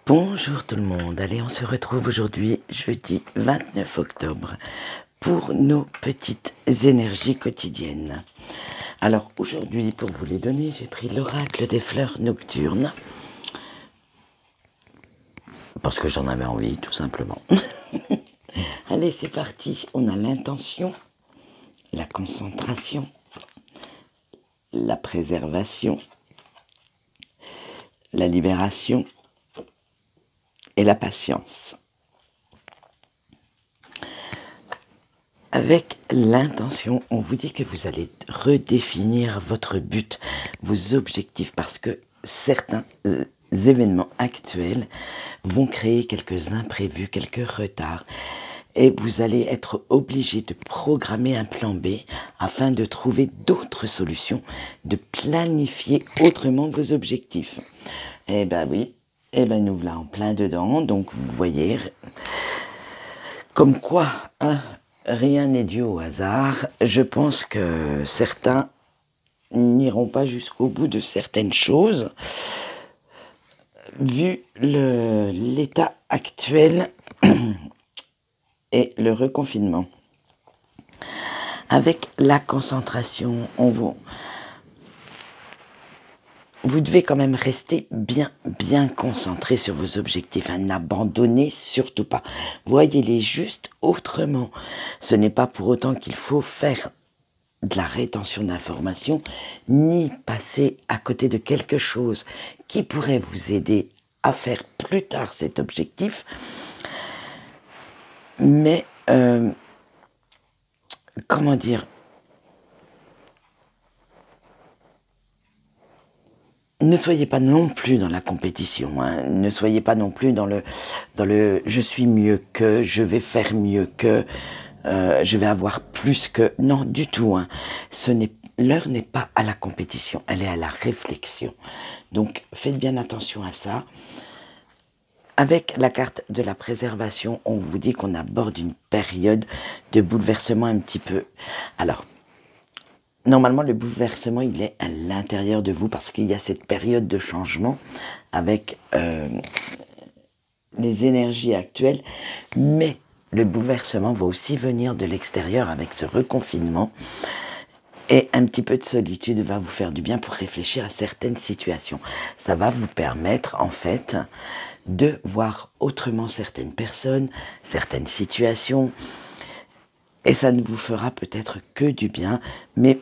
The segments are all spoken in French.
Bonjour tout le monde, allez on se retrouve aujourd'hui jeudi 29 octobre pour nos petites énergies quotidiennes. Alors aujourd'hui pour vous les donner j'ai pris l'oracle des fleurs nocturnes parce que j'en avais envie tout simplement. Allez c'est parti, on a l'intention, la concentration, la préservation, la libération et la patience. Avec l'intention, on vous dit que vous allez redéfinir votre but, vos objectifs, parce que certains événements actuels vont créer quelques imprévus, quelques retards. Et vous allez être obligé de programmer un plan B afin de trouver d'autres solutions, de planifier autrement vos objectifs. Eh ben oui, eh ben nous voilà en plein dedans, donc vous voyez, comme quoi, hein, rien n'est dû au hasard. Je pense que certains n'iront pas jusqu'au bout de certaines choses, vu l'état actuel et le reconfinement. Avec la concentration, vous devez quand même rester bien concentré sur vos objectifs. N'abandonnez surtout pas. Voyez-les juste autrement. Ce n'est pas pour autant qu'il faut faire de la rétention d'informations, ni passer à côté de quelque chose qui pourrait vous aider à faire plus tard cet objectif. Mais, comment dire, ne soyez pas non plus dans la compétition, hein. Ne soyez pas non plus dans le je suis mieux que, je vais faire mieux que, je vais avoir plus que. Non, du tout, hein. L'heure n'est pas à la compétition, elle est à la réflexion. Donc faites bien attention à ça. Avec la carte de la préservation, on vous dit qu'on aborde une période de bouleversement un petit peu. Alors, normalement, le bouleversement, il est à l'intérieur de vous parce qu'il y a cette période de changement avec les énergies actuelles. Mais le bouleversement va aussi venir de l'extérieur avec ce reconfinement. Et un petit peu de solitude va vous faire du bien pour réfléchir à certaines situations. Ça va vous permettre, en fait, de voir autrement certaines personnes, certaines situations. Et ça ne vous fera peut-être que du bien, mais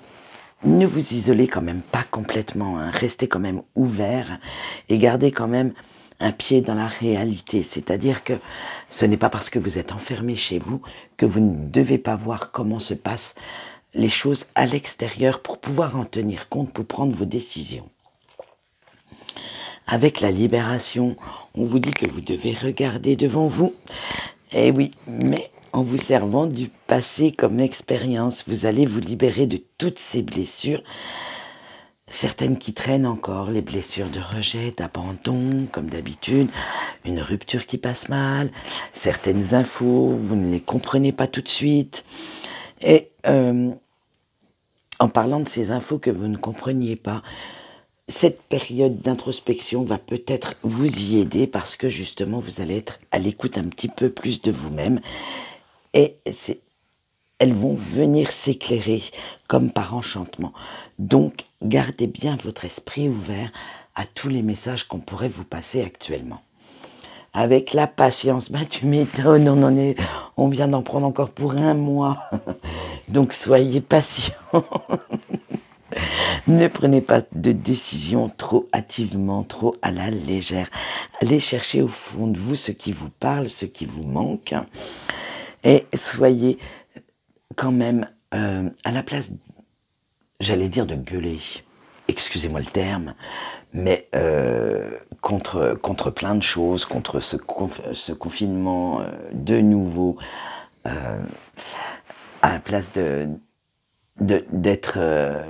ne vous isolez quand même pas complètement, hein. Restez quand même ouvert et gardez quand même un pied dans la réalité. C'est-à-dire que ce n'est pas parce que vous êtes enfermé chez vous que vous ne devez pas voir comment se passent les choses à l'extérieur pour pouvoir en tenir compte, pour prendre vos décisions. Avec la libération, on vous dit que vous devez regarder devant vous. Eh oui, mais en vous servant du passé comme expérience, vous allez vous libérer de toutes ces blessures, certaines qui traînent encore, les blessures de rejet, d'abandon, comme d'habitude, une rupture qui passe mal, certaines infos, vous ne les comprenez pas tout de suite. Et en parlant de ces infos que vous ne compreniez pas, cette période d'introspection va peut-être vous y aider parce que justement vous allez être à l'écoute un petit peu plus de vous-même et elles vont venir s'éclairer comme par enchantement. Donc gardez bien votre esprit ouvert à tous les messages qu'on pourrait vous passer actuellement. Avec la patience, tu m'étonnes, on vient d'en prendre encore pour 1 mois. Donc soyez patient. Ne prenez pas de décision trop hâtivement, trop à la légère. Allez chercher au fond de vous ce qui vous parle, ce qui vous manque. Et soyez quand même à la place, j'allais dire de gueuler, excusez-moi le terme, mais contre plein de choses, contre ce confinement de nouveau, à la place d'être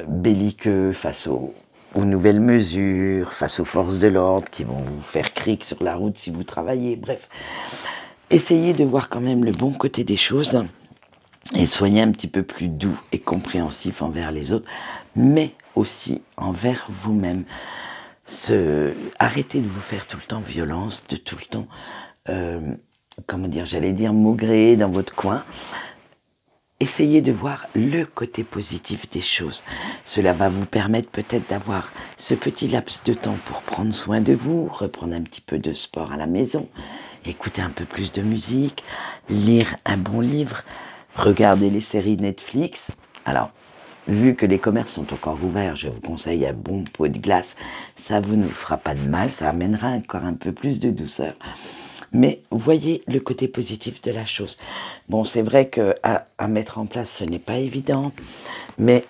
belliqueux face aux nouvelles mesures, face aux forces de l'ordre qui vont vous faire cric sur la route si vous travaillez, bref. Essayez de voir quand même le bon côté des choses et soyez un petit peu plus doux et compréhensif envers les autres, mais aussi envers vous-même. Arrêtez de vous faire tout le temps violence, de tout le temps, comment dire, j'allais dire maugréer dans votre coin. Essayez de voir le côté positif des choses. Cela va vous permettre peut-être d'avoir ce petit laps de temps pour prendre soin de vous, reprendre un petit peu de sport à la maison, écouter un peu plus de musique, lire un bon livre, regarder les séries Netflix. Alors, vu que les commerces sont encore ouverts, je vous conseille un bon pot de glace. Ça vous ne fera pas de mal, ça amènera encore un peu plus de douceur. Mais voyez le côté positif de la chose. Bon, c'est vrai qu'à mettre en place, ce n'est pas évident, mais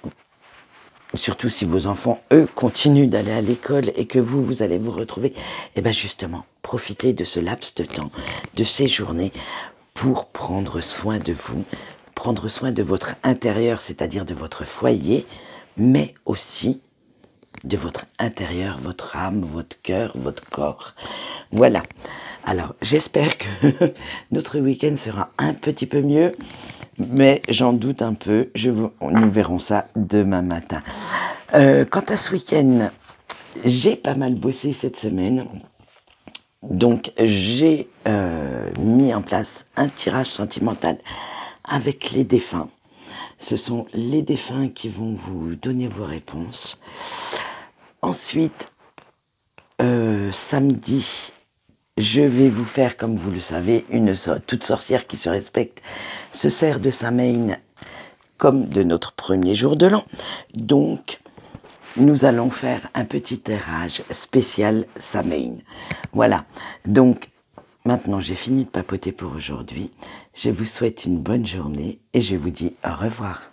surtout si vos enfants, eux, continuent d'aller à l'école et que vous allez vous retrouver, et bien justement, profitez de ce laps de temps, de ces journées, pour prendre soin de vous, prendre soin de votre intérieur, c'est-à-dire de votre foyer, mais aussi de votre intérieur, votre âme, votre cœur, votre corps. Voilà. Alors, j'espère que notre week-end sera un petit peu mieux, mais j'en doute un peu. Nous verrons ça demain matin. Quant à ce week-end, j'ai pas mal bossé cette semaine. Donc, j'ai mis en place un tirage sentimental avec les défunts. Ce sont les défunts qui vont vous donner vos réponses. Ensuite, samedi, je vais vous faire, comme vous le savez, toute sorcière qui se respecte se sert de sa main comme de notre premier jour de l'an. Donc, nous allons faire un petit tirage spécial Samhain. Voilà. Donc, maintenant, j'ai fini de papoter pour aujourd'hui. Je vous souhaite une bonne journée et je vous dis au revoir.